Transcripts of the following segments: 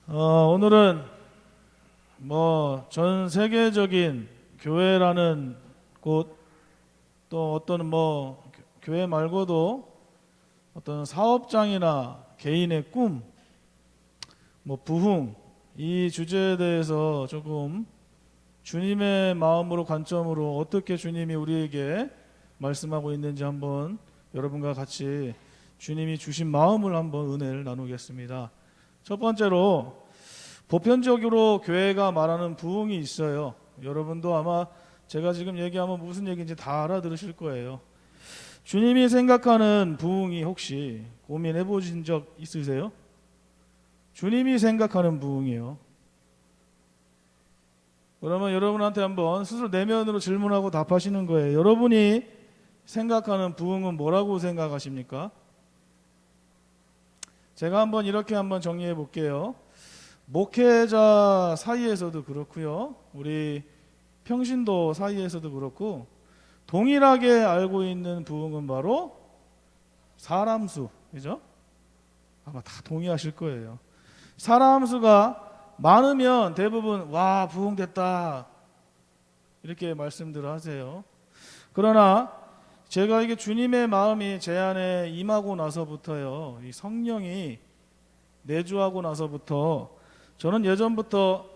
오늘은 전 세계적인 교회라는 곳, 또 어떤 교회 말고도 어떤 사업장이나 개인의 꿈, 부흥, 이 주제에 대해서 조금 주님의 마음으로 관점으로 어떻게 주님이 우리에게 말씀하고 있는지 한번 여러분과 같이 주님이 주신 마음을 한번 은혜를 나누겠습니다. 첫 번째로 보편적으로 교회가 말하는 부흥이 있어요. 여러분도 아마 제가 지금 얘기하면 무슨 얘기인지 다 알아들으실 거예요. 주님이 생각하는 부흥이 혹시 고민해 보신 적 있으세요? 주님이 생각하는 부흥이요. 그러면 여러분한테 한번 스스로 내면으로 질문하고 답하시는 거예요. 여러분이 생각하는 부흥은 뭐라고 생각하십니까? 제가 이렇게 정리해 볼게요. 목회자 사이에서도 그렇고요. 우리 평신도 사이에서도 그렇고 동일하게 알고 있는 부흥은 바로 사람 수, 그죠? 아마 다 동의하실 거예요. 사람 수가 많으면 대부분 와 부흥됐다 이렇게 말씀들을 하세요. 그러나 제가 이게 주님의 마음이 제 안에 임하고 나서부터요, 이 성령이 내주하고 나서부터 저는 예전부터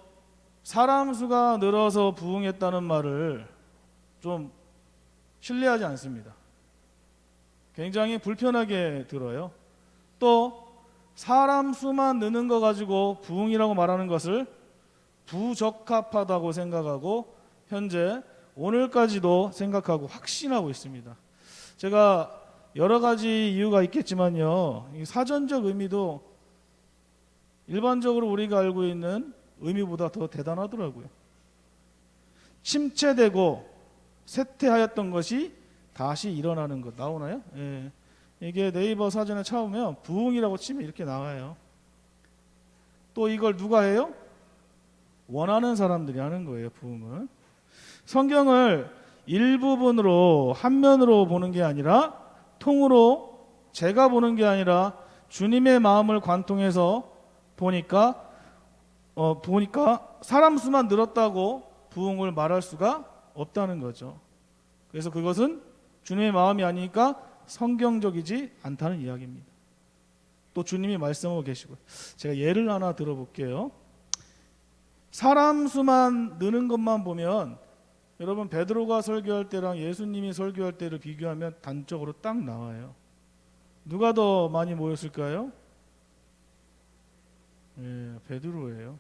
사람 수가 늘어서 부흥했다는 말을 좀 신뢰하지 않습니다. 굉장히 불편하게 들어요. 또 사람 수만 느는 거 가지고 부흥이라고 말하는 것을 부적합하다고 생각하고 현재 오늘까지도 생각하고 확신하고 있습니다. 제가 여러 가지 이유가 있겠지만요, 이 사전적 의미도 일반적으로 우리가 알고 있는 의미보다 더 대단하더라고요. 침체되고 쇠퇴하였던 것이 다시 일어나는 것 나오나요? 예. 이게 네이버 사전에 찾으면 부흥이라고 치면 이렇게 나와요. 또 이걸 누가 해요? 원하는 사람들이 하는 거예요, 부흥은. 성경을 일부분으로 한면으로 보는 게 아니라 통으로 제가 보는 게 아니라 주님의 마음을 관통해서 보니까 사람 수만 늘었다고 부흥을 말할 수가 없다는 거죠. 그래서 그것은 주님의 마음이 아니니까 성경적이지 않다는 이야기입니다. 또 주님이 말씀하고 계시고, 제가 예를 하나 들어볼게요. 사람 수만 느는 것만 보면 여러분 베드로가 설교할 때랑 예수님이 설교할 때를 비교하면 단적으로 딱 나와요. 누가 더 많이 모였을까요? 예, 베드로예요.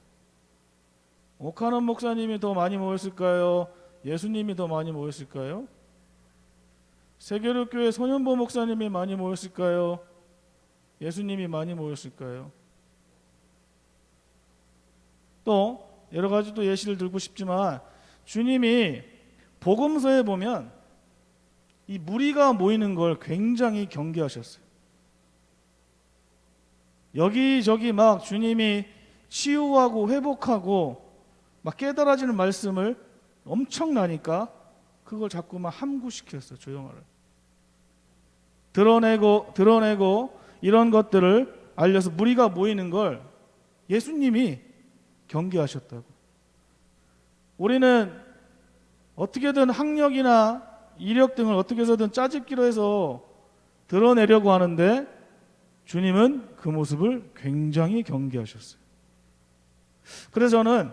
오카논 목사님이 더 많이 모였을까요? 예수님이 더 많이 모였을까요? 세계력교회 손현보 목사님이 많이 모였을까요? 예수님이 많이 모였을까요? 또 여러 가지 또 예시를 들고 싶지만 주님이 복음서에 보면 이 무리가 모이는 걸 굉장히 경계하셨어요. 여기저기 막 주님이 치유하고 회복하고 막 깨달아지는 말씀을 엄청나니까 그걸 자꾸만 함구시켰어요. 조용하라. 드러내고 이런 것들을 알려서 무리가 모이는 걸 예수님이 경계하셨다고. 우리는 어떻게든 학력이나 이력 등을 어떻게 해서든 짜집기로 해서 드러내려고 하는데 주님은 그 모습을 굉장히 경계하셨어요. 그래서 저는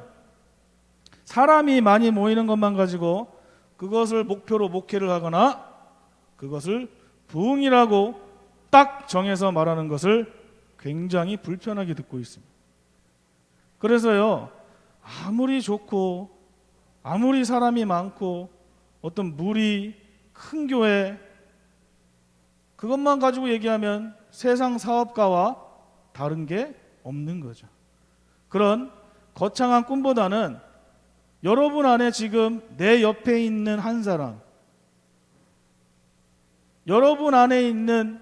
사람이 많이 모이는 것만 가지고 그것을 목표로 목회를 하거나 그것을 부흥이라고 딱 정해서 말하는 것을 굉장히 불편하게 듣고 있습니다. 그래서요, 아무리 좋고 아무리 사람이 많고 어떤 무리, 큰 교회 그것만 가지고 얘기하면 세상 사업가와 다른 게 없는 거죠. 그런 거창한 꿈보다는 여러분 안에 지금 내 옆에 있는 한 사람, 여러분 안에 있는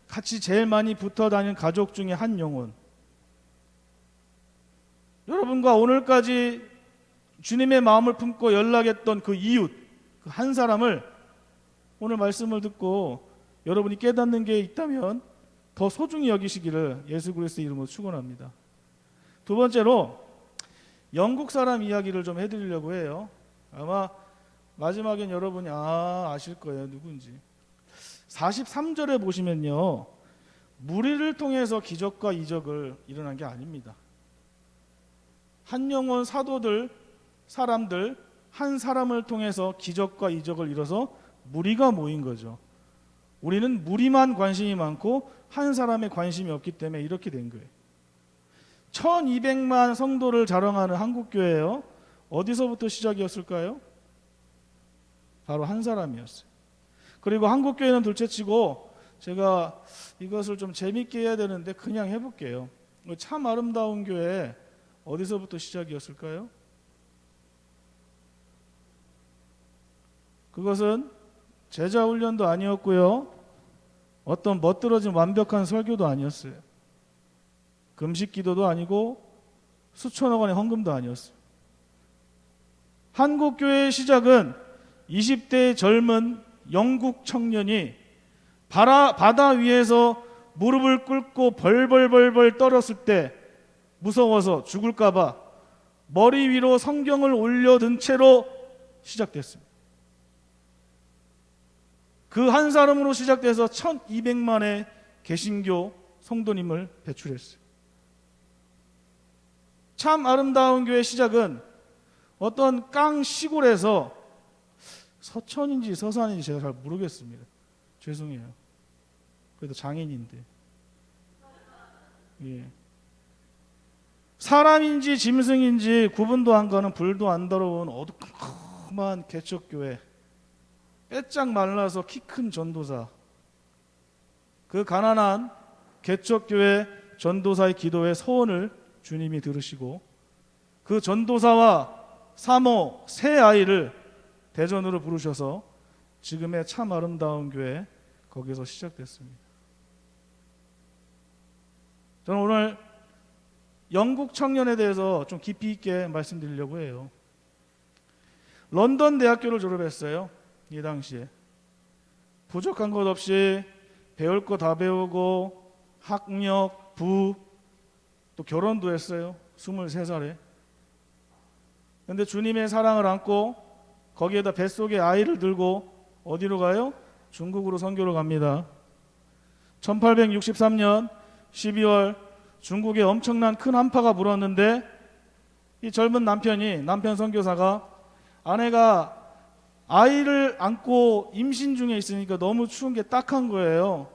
같이 제일 많이 붙어 다니는 가족 중에 한 영혼, 여러분과 오늘까지 주님의 마음을 품고 연락했던 그 이웃, 그 한 사람을 오늘 말씀을 듣고 여러분이 깨닫는 게 있다면 더 소중히 여기시기를 예수 그리스도의 이름으로 축원합니다. 두 번째로 영국 사람 이야기를 좀 해드리려고 해요. 아마 마지막엔 여러분이 아실 거예요. 누군지. 43절에 보시면요. 무리를 통해서 기적과 이적을 일어난 게 아닙니다. 한 영혼 사도들, 사람들, 한 사람을 통해서 기적과 이적을 이뤄서 무리가 모인 거죠. 우리는 무리만 관심이 많고 한 사람의 관심이 없기 때문에 이렇게 된 거예요. 1200만 성도를 자랑하는 한국교회예요. 어디서부터 시작이었을까요? 바로 한 사람이었어요. 그리고 한국교회는 둘째치고 제가 이것을 좀 재밌게 해야 되는데 그냥 해볼게요. 참 아름다운 교회 어디서부터 시작이었을까요? 그것은 제자 훈련도 아니었고요. 어떤 멋들어진 완벽한 설교도 아니었어요. 금식 기도도 아니고 수천억 원의 헌금도 아니었어요. 한국교회의 시작은 20대의 젊은 영국 청년이 바다 위에서 무릎을 꿇고 벌벌벌벌 떨었을 때 무서워서 죽을까 봐 머리 위로 성경을 올려든 채로 시작됐습니다. 그 한 사람으로 시작돼서 1200만의 개신교 성도님을 배출했어요. 참 아름다운 교회 시작은 어떤 깡 시골에서 서천인지 서산인지 제가 잘 모르겠습니다. 죄송해요. 그래도 장인인데. 예. 사람인지 짐승인지 구분도 안 가는 불도 안 더러운 어두컴컴한 개척교회. 빼짝 말라서 키 큰 전도사. 그 가난한 개척교회 전도사의 기도의 서원을 주님이 들으시고 그 전도사와 사모 세 아이를 대전으로 부르셔서 지금의 참 아름다운 교회 거기서 시작됐습니다. 저는 오늘 영국 청년에 대해서 좀 깊이 있게 말씀드리려고 해요. 런던 대학교를 졸업했어요. 이 당시에 부족한 것 없이 배울 거 다 배우고 학력, 부, 또 결혼도 했어요. 23살에. 그런데 주님의 사랑을 안고 거기에다 뱃속에 아이를 들고 어디로 가요? 중국으로 선교를 갑니다. 1863년 12월 중국에 엄청난 큰 한파가 불었는데 이 젊은 남편 선교사가 아내가 아이를 안고 임신 중에 있으니까 너무 추운 게 딱한 거예요.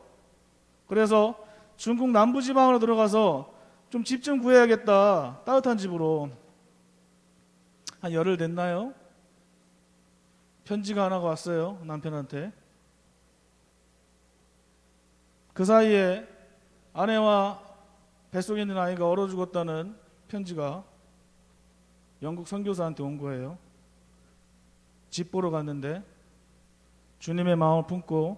그래서 중국 남부지방으로 들어가서 좀 집 좀 구해야겠다. 따뜻한 집으로. 한 열흘 됐나요? 편지가 하나가 왔어요. 남편한테. 그 사이에 아내와 뱃속에 있는 아이가 얼어 죽었다는 편지가 영국 선교사한테 온 거예요. 집 보러 갔는데 주님의 마음을 품고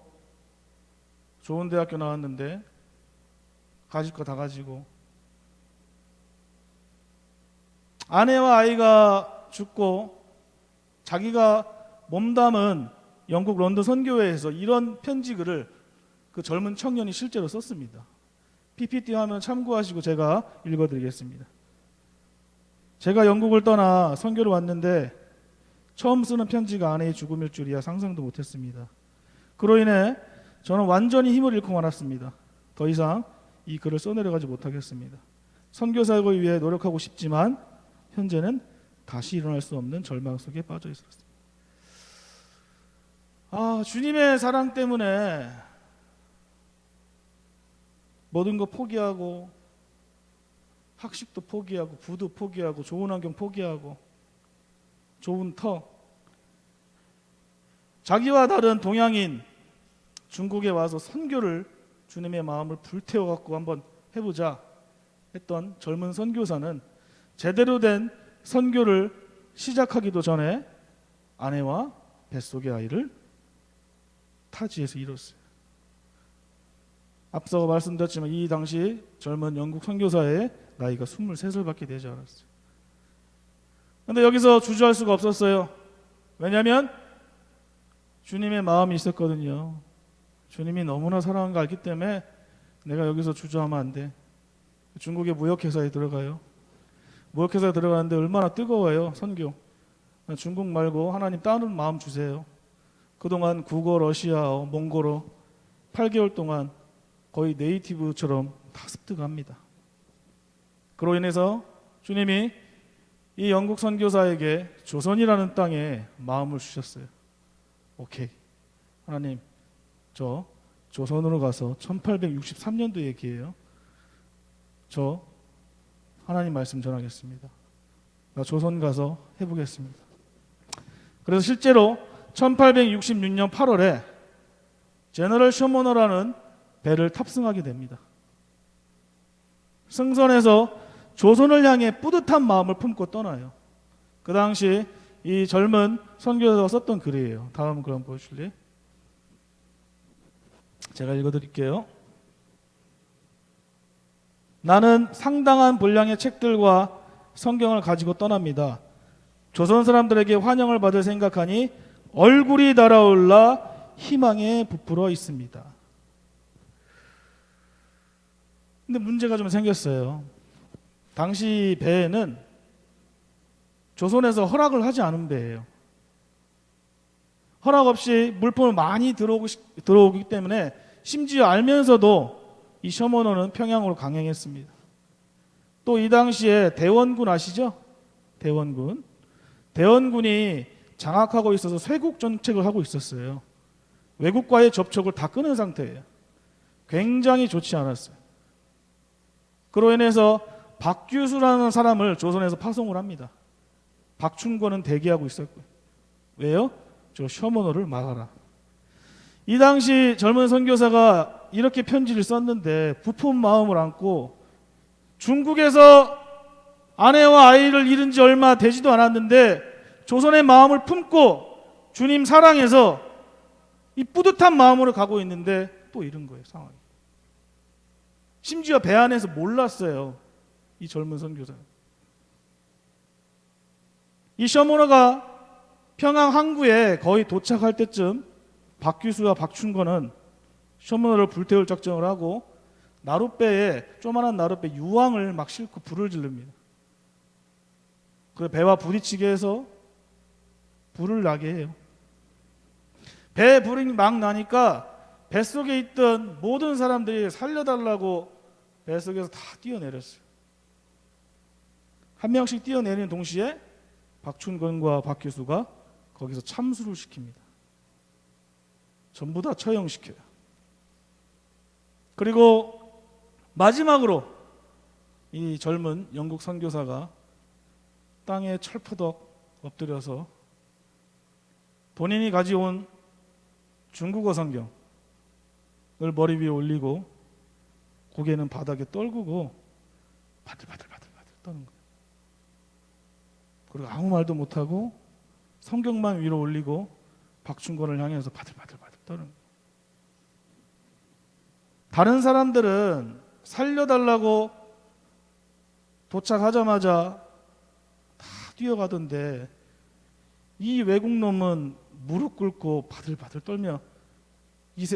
좋은 대학교 나왔는데 가질 거 다 가지고 아내와 아이가 죽고 자기가 몸담은 영국 런던 선교회에서 이런 편지글을 그 젊은 청년이 실제로 썼습니다. PPT 화면 참고하시고 제가 읽어드리겠습니다. 제가 영국을 떠나 선교를 왔는데 처음 쓰는 편지가 아내의 죽음일 줄이야 상상도 못했습니다. 그로 인해 저는 완전히 힘을 잃고 말았습니다. 더 이상 이 글을 써내려가지 못하겠습니다. 선교사역을 위해 노력하고 싶지만 현재는 다시 일어날 수 없는 절망 속에 빠져 있었습니다. 주님의 사랑 때문에 모든 거 포기하고 학식도 포기하고 부도 포기하고 좋은 환경 포기하고 좋은 터 자기와 다른 동양인 중국에 와서 선교를 주님의 마음을 불태워갖고 한번 해보자 했던 젊은 선교사는 제대로 된 선교를 시작하기도 전에 아내와 뱃속의 아이를 타지에서 잃었어요. 앞서 말씀드렸지만 이 당시 젊은 영국 선교사의 나이가 23살밖에 되지 않았어요. 그런데 여기서 주저할 수가 없었어요. 왜냐하면 주님의 마음이 있었거든요. 주님이 너무나 사랑한 걸 알기 때문에 내가 여기서 주저하면 안 돼. 중국의 무역회사에 들어가요. 목욕회사에 들어가는데 얼마나 뜨거워요. 선교. 중국 말고 하나님 다른 마음 주세요. 그동안 국어, 러시아어, 몽골어 8개월 동안 거의 네이티브처럼 다 습득합니다. 그로 인해서 주님이 이 영국 선교사에게 조선이라는 땅에 마음을 주셨어요. 오케이. 하나님, 저 조선으로 가서 1863년도 얘기예요. 저 하나님 말씀 전하겠습니다. 나 조선 가서 해보겠습니다. 그래서 실제로 1866년 8월에 제너럴 셔머너라는 배를 탑승하게 됩니다. 승선해서 조선을 향해 뿌듯한 마음을 품고 떠나요. 그 당시 이 젊은 선교사가 썼던 글이에요. 다음 글 한번 보여줄래요? 제가 읽어드릴게요. 나는 상당한 분량의 책들과 성경을 가지고 떠납니다. 조선 사람들에게 환영을 받을 생각하니 얼굴이 달아올라 희망에 부풀어 있습니다. 근데 문제가 좀 생겼어요. 당시 배에는 조선에서 허락을 하지 않은 배예요. 허락 없이 물품을 많이 들어오기 때문에 심지어 알면서도 이 셔머너는 평양으로 강행했습니다. 또 이 당시에 대원군 아시죠? 대원군이 장악하고 있어서 쇄국 정책을 하고 있었어요. 외국과의 접촉을 다 끊은 상태예요. 굉장히 좋지 않았어요. 그로 인해서 박규수라는 사람을 조선에서 파송을 합니다. 박춘권은 대기하고 있었고요. 왜요? 저 셔머너를 막아라. 이 당시 젊은 선교사가 이렇게 편지를 썼는데 부푼 마음을 안고 중국에서 아내와 아이를 잃은 지 얼마 되지도 않았는데 조선의 마음을 품고 주님 사랑해서 이 뿌듯한 마음으로 가고 있는데 또 이런 거예요, 상황이. 심지어 배 안에서 몰랐어요, 이 젊은 선교사는. 이 셔머너가 평양 항구에 거의 도착할 때쯤 박규수와 박춘권은 셔머너를 불태울 작정을 하고 나룻배에, 조그만한 나룻배 유황을 막 싣고 불을 지릅니다. 그 배와 부딪히게 해서 불을 나게 해요. 배에 불이 막 나니까 뱃속에 있던 모든 사람들이 살려달라고 뱃속에서 다 뛰어내렸어요. 한 명씩 뛰어내리는 동시에 박춘권과 박규수가 거기서 참수를 시킵니다. 전부 다 처형시켜요. 그리고 마지막으로 이 젊은 영국 선교사가 땅에 철푸덕 엎드려서 본인이 가져온 중국어 성경을 머리 위에 올리고 고개는 바닥에 떨구고 바들바들 떠는 거예요. 그리고 아무 말도 못하고 성경만 위로 올리고 박춘권을 향해서 바들바들 떠는 거예요. 다른 사람들은 살려달라고 도착하자마자 다 뛰어가던데 이 외국놈은 무릎 꿇고 바들바들 떨며 이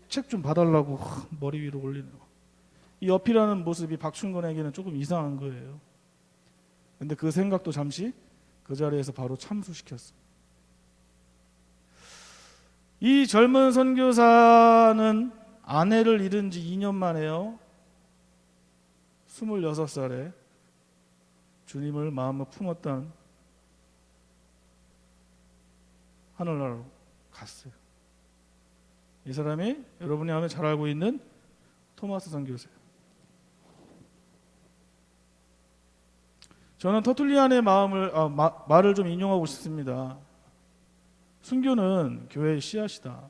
책 좀 봐달라고 머리 위로 올리는 거. 이 어필하는 모습이 박춘권에게는 조금 이상한 거예요. 근데 그 생각도 잠시 그 자리에서 바로 참수시켰어요. 이 젊은 선교사는 아내를 잃은 지 2년 만에요. 26살에 주님을 마음에 품었던 하늘나라로 갔어요. 이 사람이 여러분이 아마 잘 알고 있는 토마스 선교사예요. 저는 터툴리안의 말을 좀 인용하고 싶습니다. 순교는 교회의 씨앗이다.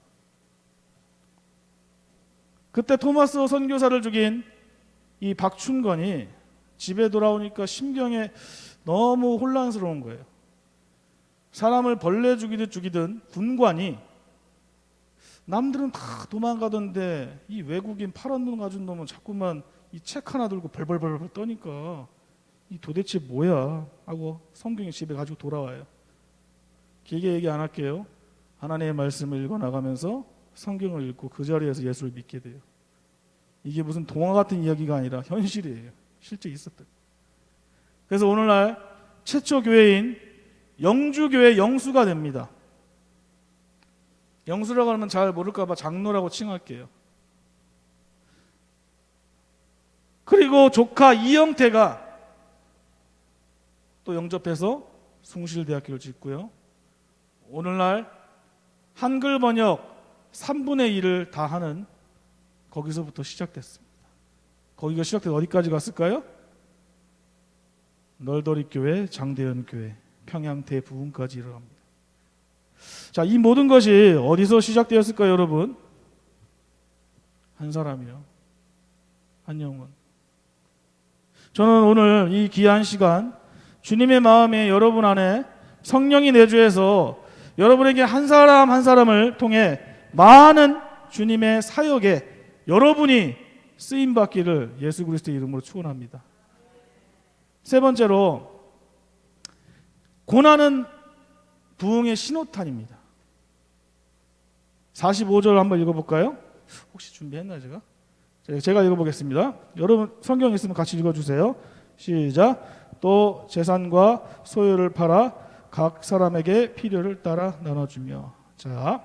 그때 토마스 선교사를 죽인 이 박춘권이 집에 돌아오니까 심경에 너무 혼란스러운 거예요. 사람을 벌레 죽이든 군관이 남들은 다 도망가던데 이 외국인 파란 눈 가진 놈은 자꾸만 이 책 하나 들고 벌벌벌 떠니까 이 도대체 뭐야 하고 성경의 집에 가지고 돌아와요. 길게 얘기 안 할게요. 하나님의 말씀을 읽어나가면서 성경을 읽고 그 자리에서 예수를 믿게 돼요. 이게 무슨 동화 같은 이야기가 아니라 현실이에요. 실제 있었던. 그래서 오늘날 최초 교회인 영주교회 영수가 됩니다. 영수라고 하면 잘 모를까봐 장로라고 칭할게요. 그리고 조카 이영태가 또 영접해서 숭실대학교를 짓고요. 오늘날 한글 번역 3분의 1을 다 하는 거기서부터 시작됐습니다. 거기가 시작돼서 어디까지 갔을까요? 널더리교회, 장대현교회, 평양 대부흥까지 이르갑니다. 자, 이 모든 것이 어디서 시작되었을까요, 여러분? 한 사람이요. 한 영혼. 저는 오늘 이 귀한 시간 주님의 마음에 여러분 안에 성령이 내주해서 여러분에게 한 사람 한 사람을 통해 많은 주님의 사역에 여러분이 쓰임받기를 예수 그리스도의 이름으로 축원합니다. 세 번째로, 고난은 부흥의 신호탄입니다. 45절 한번 읽어볼까요? 혹시 준비했나요, 제가? 제가 읽어보겠습니다. 여러분 성경 있으면 같이 읽어주세요. 시작. 또 재산과 소유를 팔아 각 사람에게 필요를 따라 나눠주며. 자,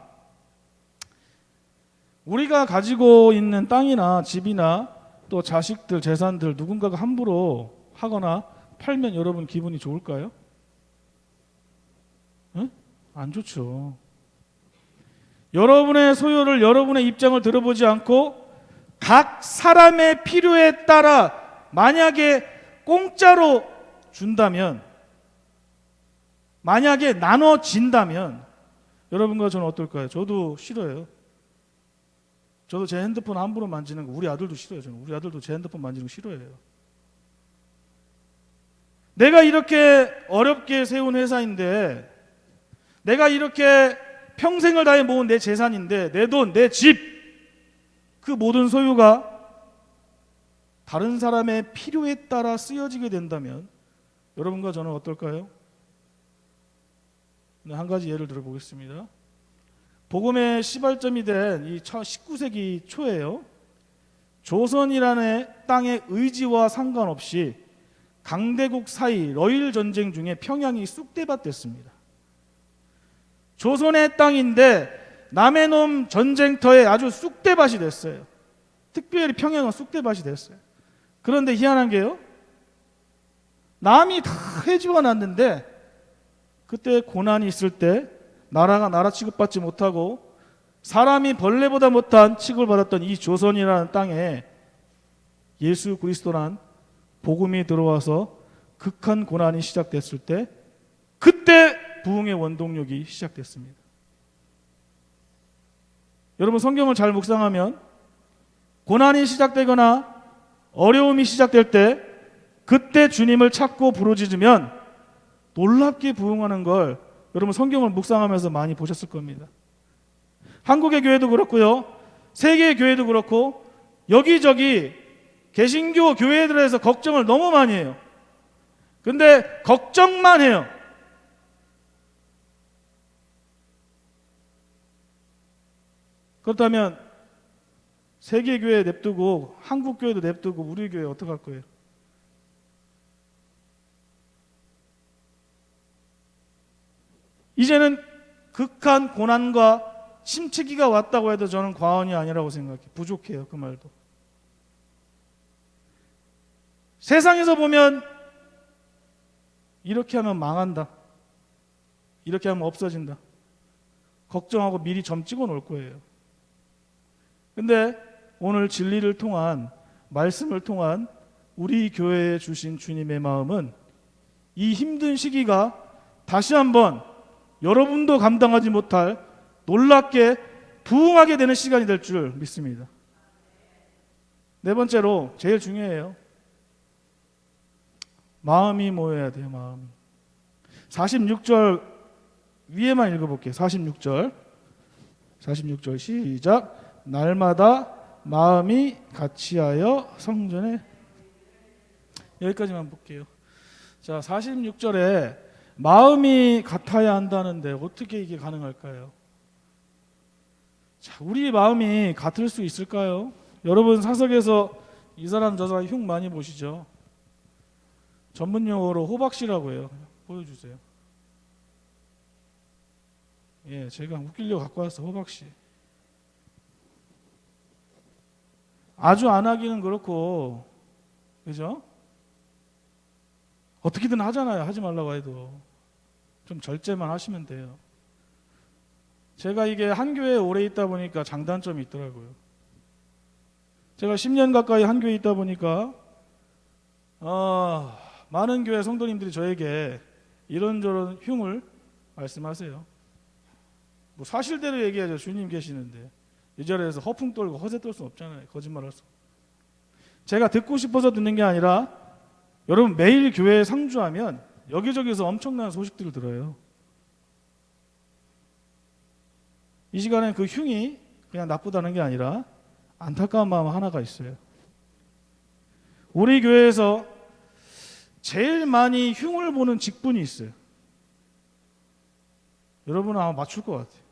우리가 가지고 있는 땅이나 집이나 또 자식들, 재산들 누군가가 함부로 하거나 팔면 여러분 기분이 좋을까요? 응? 안 좋죠. 여러분의 소유를, 여러분의 입장을 들어보지 않고 각 사람의 필요에 따라 만약에 공짜로 준다면, 만약에 나눠진다면 여러분과 저는 어떨까요? 저도 싫어요. 저도 제 핸드폰 함부로 만지는 거, 우리 아들도 싫어요. 저는 우리 아들도 제 핸드폰 만지는 거 싫어해요. 내가 이렇게 어렵게 세운 회사인데, 내가 이렇게 평생을 다해 모은 내 재산인데, 내 돈, 내 집, 그 모든 소유가 다른 사람의 필요에 따라 쓰여지게 된다면 여러분과 저는 어떨까요? 한 가지 예를 들어보겠습니다. 복음의 시발점이 된 이 19세기 초에요. 조선이라는 땅의 의지와 상관없이 강대국 사이 러일 전쟁 중에 평양이 쑥대밭됐습니다. 조선의 땅인데 남의 놈 전쟁터에 아주 쑥대밭이 됐어요. 특별히 평양은 쑥대밭이 됐어요. 그런데 희한한 게요, 남이 다 해지가 났는데 그때 고난이 있을 때 나라가 나라 취급받지 못하고 사람이 벌레보다 못한 취급을 받았던 이 조선이라는 땅에 예수 그리스도란 복음이 들어와서 극한 고난이 시작됐을 때, 그때 부흥의 원동력이 시작됐습니다. 여러분 성경을 잘 묵상하면 고난이 시작되거나 어려움이 시작될 때 그때 주님을 찾고 부르짖으면 놀랍게 부흥하는 걸 여러분 성경을 묵상하면서 많이 보셨을 겁니다. 한국의 교회도 그렇고요, 세계의 교회도 그렇고, 여기저기 개신교 교회들에서 걱정을 너무 많이 해요. 근데 걱정만 해요. 그렇다면 세계 교회 냅두고 한국 교회도 냅두고 우리 교회 어떻게 할 거예요? 이제는 극한 고난과 침체기가 왔다고 해도 저는 과언이 아니라고 생각해요. 부족해요, 그 말도. 세상에서 보면 이렇게 하면 망한다, 이렇게 하면 없어진다, 걱정하고 미리 점 찍어 놓을 거예요. 근데 오늘 진리를 통한, 말씀을 통한 우리 교회에 주신 주님의 마음은 이 힘든 시기가 다시 한번 여러분도 감당하지 못할 놀랍게 부흥하게 되는 시간이 될 줄 믿습니다. 네 번째로, 제일 중요해요. 마음이 모여야 돼요. 마음이. 46절 위에만 읽어볼게요. 46절 시작. 날마다 마음이 같이하여 성전에, 여기까지만 볼게요. 자, 46절에 마음이 같아야 한다는데 어떻게 이게 가능할까요? 자, 우리 마음이 같을 수 있을까요? 여러분 사석에서 이 사람 저 사람 흉 많이 보시죠? 전문 용어로 호박씨라고 해요. 보여주세요. 예, 제가 웃기려고 갖고 왔어. 호박씨. 아주 안 하기는 그렇고, 그죠? 어떻게든 하잖아요. 하지 말라고 해도. 좀 절제만 하시면 돼요. 제가 이게 한 교회에 오래 있다 보니까 장단점이 있더라고요. 제가 10년 가까이 한 교회에 있다 보니까 많은 교회 성도님들이 저에게 이런저런 흉을 말씀하세요. 뭐 사실대로 얘기하죠. 주님 계시는데 이 자리에서 허풍 떨고 허세 떨 수 없잖아요. 거짓말할 수. 제가 듣고 싶어서 듣는 게 아니라 여러분 매일 교회에 상주하면 여기저기서 엄청난 소식들을 들어요. 이 시간에 그 흉이 그냥 나쁘다는 게 아니라 안타까운 마음 하나가 있어요. 우리 교회에서 제일 많이 흉을 보는 직분이 있어요. 여러분은 아마 맞출 것 같아요.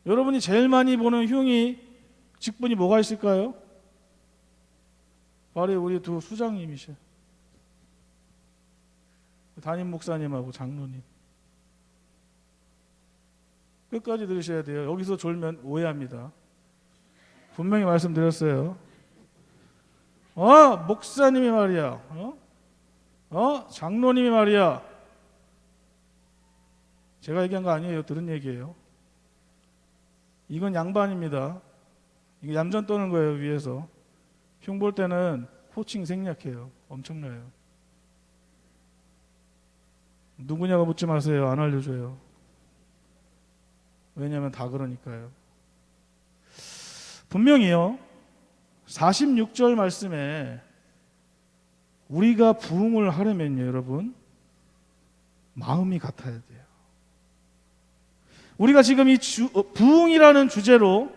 여러분이 제일 많이 보는 흉이 직분이 뭐가 있을까요? 바로 우리 두 수장님이셔. 담임 목사님하고 장로님. 끝까지 들으셔야 돼요. 여기서 졸면 오해합니다. 분명히 말씀드렸어요. 목사님이 말이야. 장로님이 말이야. 제가 얘기한 거 아니에요. 들은 얘기예요. 이건 양반입니다. 이게 얌전 떠는 거예요. 위에서. 흉 볼 때는 호칭 생략해요. 엄청나요. 누구냐고 묻지 마세요. 안 알려줘요. 왜냐하면 다 그러니까요. 분명히요. 46절 말씀에 우리가 부흥을 하려면요. 여러분 마음이 같아야 돼요. 우리가 지금 이 부흥이라는 주제로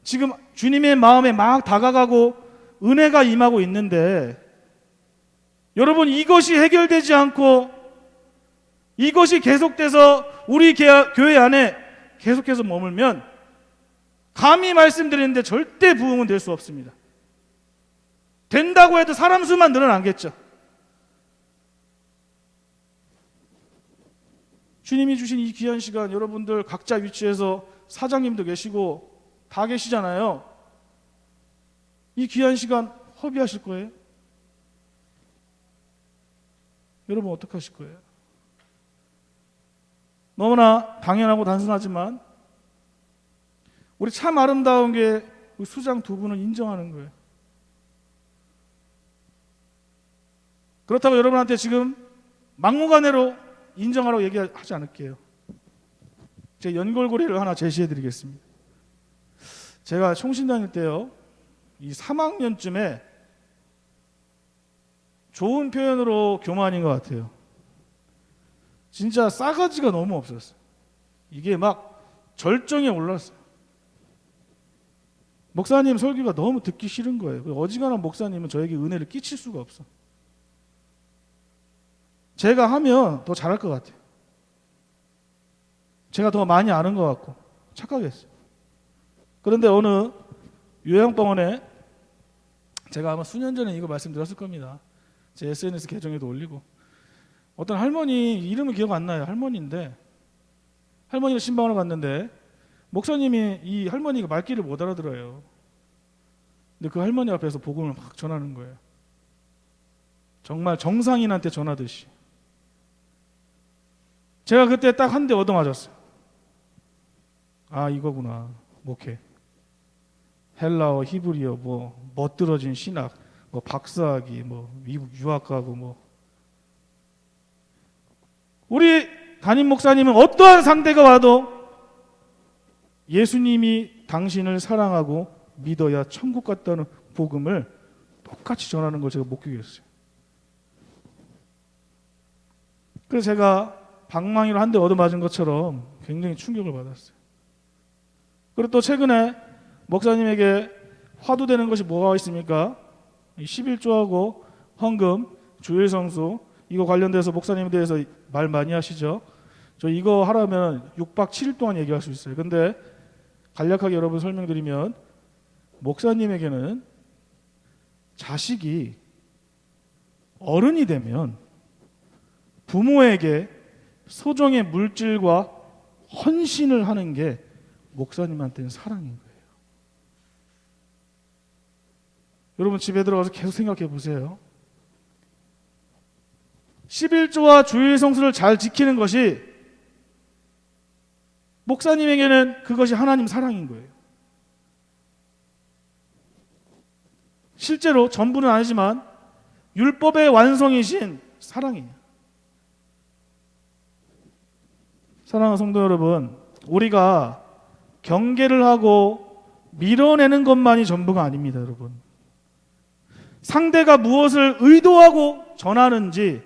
지금 주님의 마음에 막 다가가고 은혜가 임하고 있는데 여러분 이것이 해결되지 않고 이것이 계속돼서 우리 교회 안에 계속해서 머물면 감히 말씀드리는데 절대 부흥은 될 수 없습니다. 된다고 해도 사람 수만 늘어나겠죠. 주님이 주신 이 귀한 시간 여러분들 각자 위치에서 사장님도 계시고 다 계시잖아요. 이 귀한 시간 허비하실 거예요? 여러분 어떻게 하실 거예요? 너무나 당연하고 단순하지만 우리 참 아름다운 게 우리 수장 두 분을 인정하는 거예요. 그렇다고 여러분한테 지금 막무가내로 인정하라고 얘기하지 않을게요. 제 연결고리를 하나 제시해 드리겠습니다. 제가 총신 다닐 때요, 이 3학년쯤에 좋은 표현으로 교만인 것 같아요. 진짜 싸가지가 너무 없었어요. 이게 막 절정에 올랐어요. 목사님 설교가 너무 듣기 싫은 거예요. 어지간한 목사님은 저에게 은혜를 끼칠 수가 없어. 제가 하면 더 잘할 것 같아요. 제가 더 많이 아는 것 같고 착각했어요. 그런데 어느 요양병원에 제가 아마 수년 전에 이거 말씀드렸을 겁니다. 제 SNS 계정에도 올리고 어떤 할머니 이름은 기억 안 나요. 할머니인데 할머니가 신방으로 갔는데 목사님이 이 할머니가 말귀를 못 알아들어요. 근데 그 할머니 앞에서 복음을 막 전하는 거예요. 정말 정상인한테 전하듯이. 제가 그때 딱 한 대 얻어맞았어요. 아 이거구나. 목회. 헬라어, 히브리어, 뭐 멋들어진 신학, 뭐 박사학위, 뭐 미국 유학 가고 뭐. 우리 담임 목사님은 어떠한 상대가 와도 예수님이 당신을 사랑하고 믿어야 천국 갔다는 복음을 똑같이 전하는 걸 제가 목격했어요. 그래서 제가 방망이로 한 대 얻어맞은 것처럼 굉장히 충격을 받았어요. 그리고 또 최근에 목사님에게 화두되는 것이 뭐가 있습니까? 11조하고 헌금, 주일성수 이거 관련돼서 목사님에 대해서 말 많이 하시죠. 저 이거 하라면 6박 7일 동안 얘기할 수 있어요. 근데 간략하게 여러분 설명드리면 목사님에게는 자식이 어른이 되면 부모에게 소정의 물질과 헌신을 하는 게 목사님한테는 사랑인 거예요. 여러분 집에 들어가서 계속 생각해 보세요. 11조와 주일 성수를 잘 지키는 것이 목사님에게는 그것이 하나님 사랑인 거예요. 실제로 전부는 아니지만 율법의 완성이신 사랑이에요. 사랑하는 성도 여러분, 우리가 경계를 하고 밀어내는 것만이 전부가 아닙니다, 여러분. 상대가 무엇을 의도하고 전하는지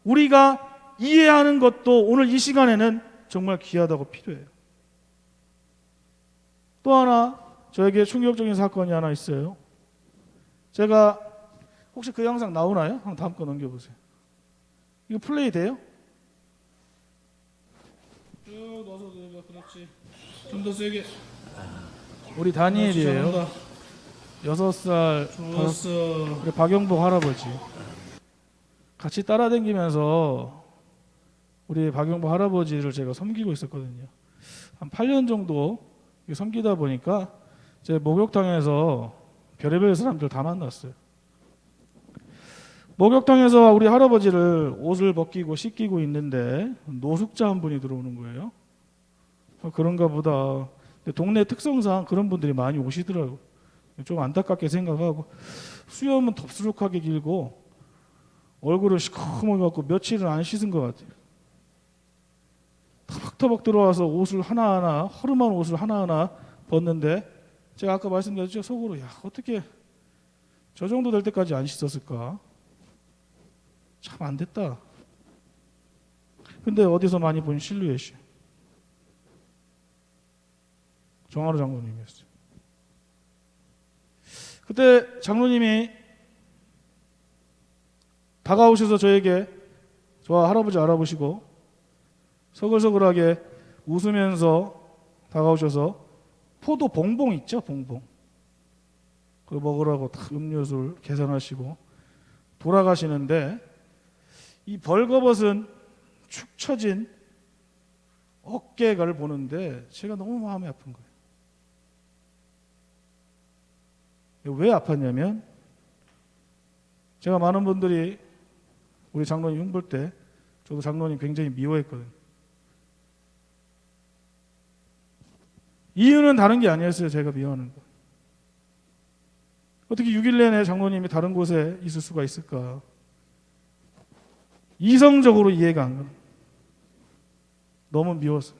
우리가 이해하는 것도 오늘 이 시간에는 정말 귀하다고 필요해요. 또 하나 저에게 충격적인 사건이 하나 있어요. 제가 혹시 그 영상 나오나요? 한번 다음 거 넘겨보세요. 이거 플레이 돼요? 쭉 넣어서 그렇지. 좀 더 세게. 우리 다니엘이에요. 6살, 5살. 우리 박영복 할아버지. 같이 따라다니면서 우리 박영복 할아버지를 제가 섬기고 있었거든요. 한 8년 정도 섬기다 보니까 제 목욕탕에서 별의별 사람들 다 만났어요. 목욕탕에서 우리 할아버지를 옷을 벗기고 씻기고 있는데 노숙자 한 분이 들어오는 거예요. 그런가 보다. 동네 특성상 그런 분들이 많이 오시더라고요. 좀 안타깝게 생각하고 수염은 덥수룩하게 길고 얼굴은 시커멓게 갖고 며칠은 안 씻은 것 같아요. 터벅터벅 들어와서 옷을 하나하나, 허름한 옷을 하나하나 벗는데 제가 아까 말씀드렸죠. 속으로 야 어떻게 저 정도 될 때까지 안 씻었을까? 참 안 됐다. 근데 어디서 많이 본 실루엣이 정하루 장로님이었어요. 그때 장로님이 다가오셔서 저에게 저와 할아버지 알아보시고 서글서글하게 웃으면서 다가오셔서 포도 봉봉 있죠? 봉봉. 그거 먹으라고 음료수를 계산하시고 돌아가시는데 이 벌거벗은 축 처진 어깨를 보는데 제가 너무 마음이 아픈 거예요. 왜 아팠냐면 제가 많은 분들이 우리 장로님 흉볼 때 저도 장로님 굉장히 미워했거든요. 이유는 다른 게 아니었어요. 제가 미워하는 거. 어떻게 6일 내내 장로님이 다른 곳에 있을 수가 있을까? 이성적으로 이해가 안 가요. 너무 미웠어요.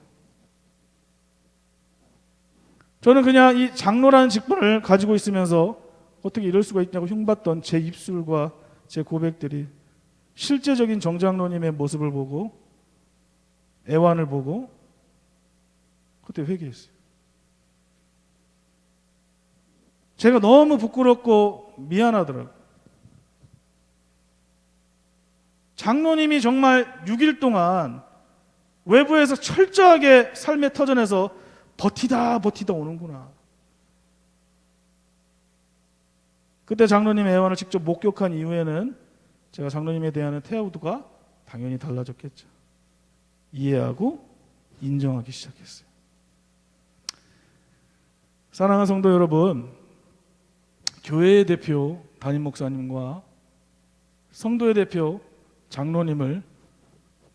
저는 그냥 이 장로라는 직분을 가지고 있으면서 어떻게 이럴 수가 있냐고 흉봤던 제 입술과 제 고백들이 실제적인 정장로님의 모습을 보고 애완을 보고 그때 회개했어요. 제가 너무 부끄럽고 미안하더라고요. 장로님이 정말 6일 동안 외부에서 철저하게 삶의 터전에서 버티다 오는구나. 그때 장로님의 애완을 직접 목격한 이후에는 제가 장로님에 대한 태도가 당연히 달라졌겠죠. 이해하고 인정하기 시작했어요. 사랑하는 성도 여러분, 교회의 대표 담임 목사님과 성도의 대표 장로님을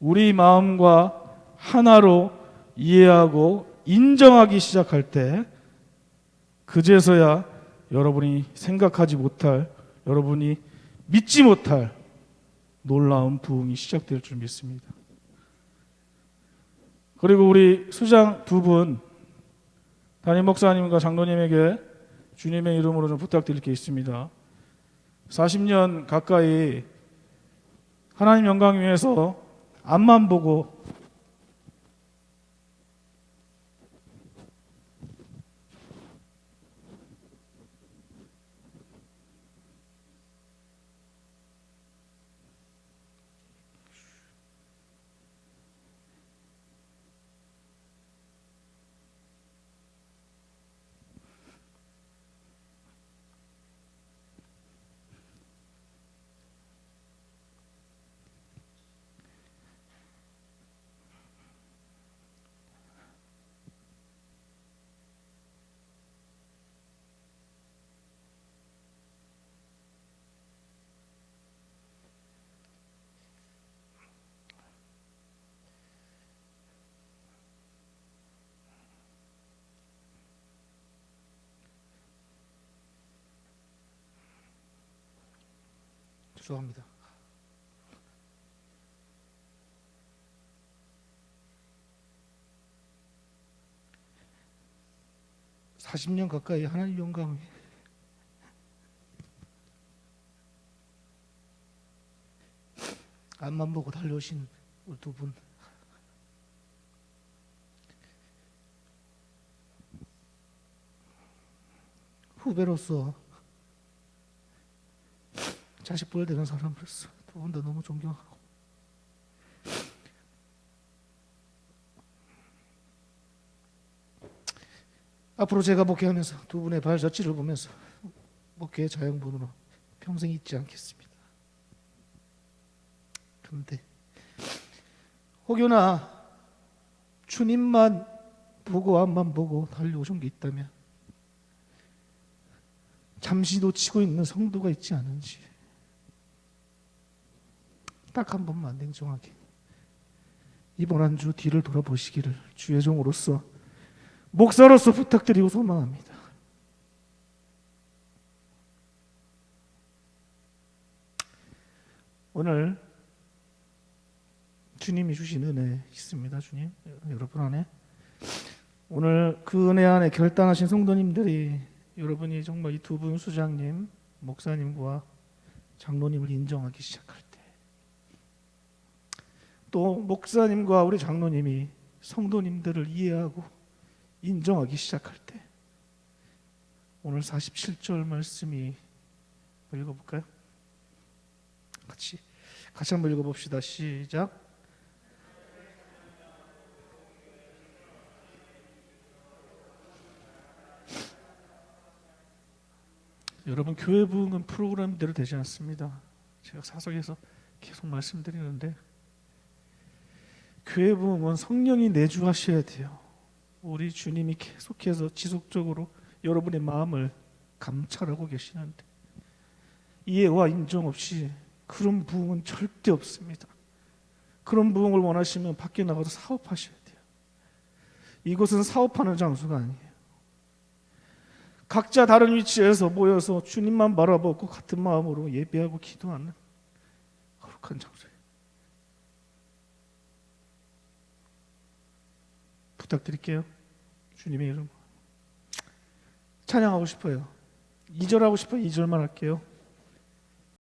우리 마음과 하나로 이해하고 인정하기 시작할 때 그제서야 여러분이 생각하지 못할, 여러분이 믿지 못할 놀라운 부흥이 시작될 줄 믿습니다. 그리고 우리 수장 두 분 담임 목사님과 장로님에게 주님의 이름으로 좀 부탁드릴 게 있습니다. 40년 가까이 하나님 영광 위해서 앞만 보고 축소합니다. 40년 가까이 하나님 영광 앞만 보고 달려오신 우리 두 분, 후배로서 자식 보야 되는 사람으로서 두 분 다 너무 존경하고, 앞으로 제가 목회하면서 두 분의 발자취를 보면서 목회의 자양분으로 평생 잊지 않겠습니다. 그런데 혹여나 주님만 보고 앞만 보고 달려오신 게 있다면 잠시 놓치고 있는 성도가 있지 않은지 딱 한 번만 냉정하게 이번 한 주 뒤를 돌아보시기를 주의 종으로서 목사로서 부탁드리고 소망합니다. 오늘 주님이 주신 은혜 있습니다. 주님, 여러분 안에 오늘 그 은혜 안에 결단하신 성도님들이, 여러분이 정말 이 두 분 수장님, 목사님과 장로님을 인정하기 시작할 때, 또 목사님과 우리 장로님이 성도님들을 이해하고 인정하기 시작할 때, 오늘 47절 말씀이 읽어볼까요? 같이 한번 읽어봅시다. 시작. 여러분, 교회 부흥은 프로그램대로 되지 않습니다. 제가 사석에서 계속 말씀드리는데, 교회 부흥은 성령이 내주하셔야 돼요. 우리 주님이 계속해서 지속적으로 여러분의 마음을 감찰하고 계시는데, 이해와 인정 없이 그런 부흥은 절대 없습니다. 그런 부흥을 원하시면 밖에 나가서 사업하셔야 돼요. 이곳은 사업하는 장소가 아니에요. 각자 다른 위치에서 모여서 주님만 바라보고 같은 마음으로 예배하고 기도하는 거룩한 장소예요. 부탁드릴게요. 주님의 이름으로 찬양하고 싶어요. 2절 하고 싶어요. 2절만 할게요.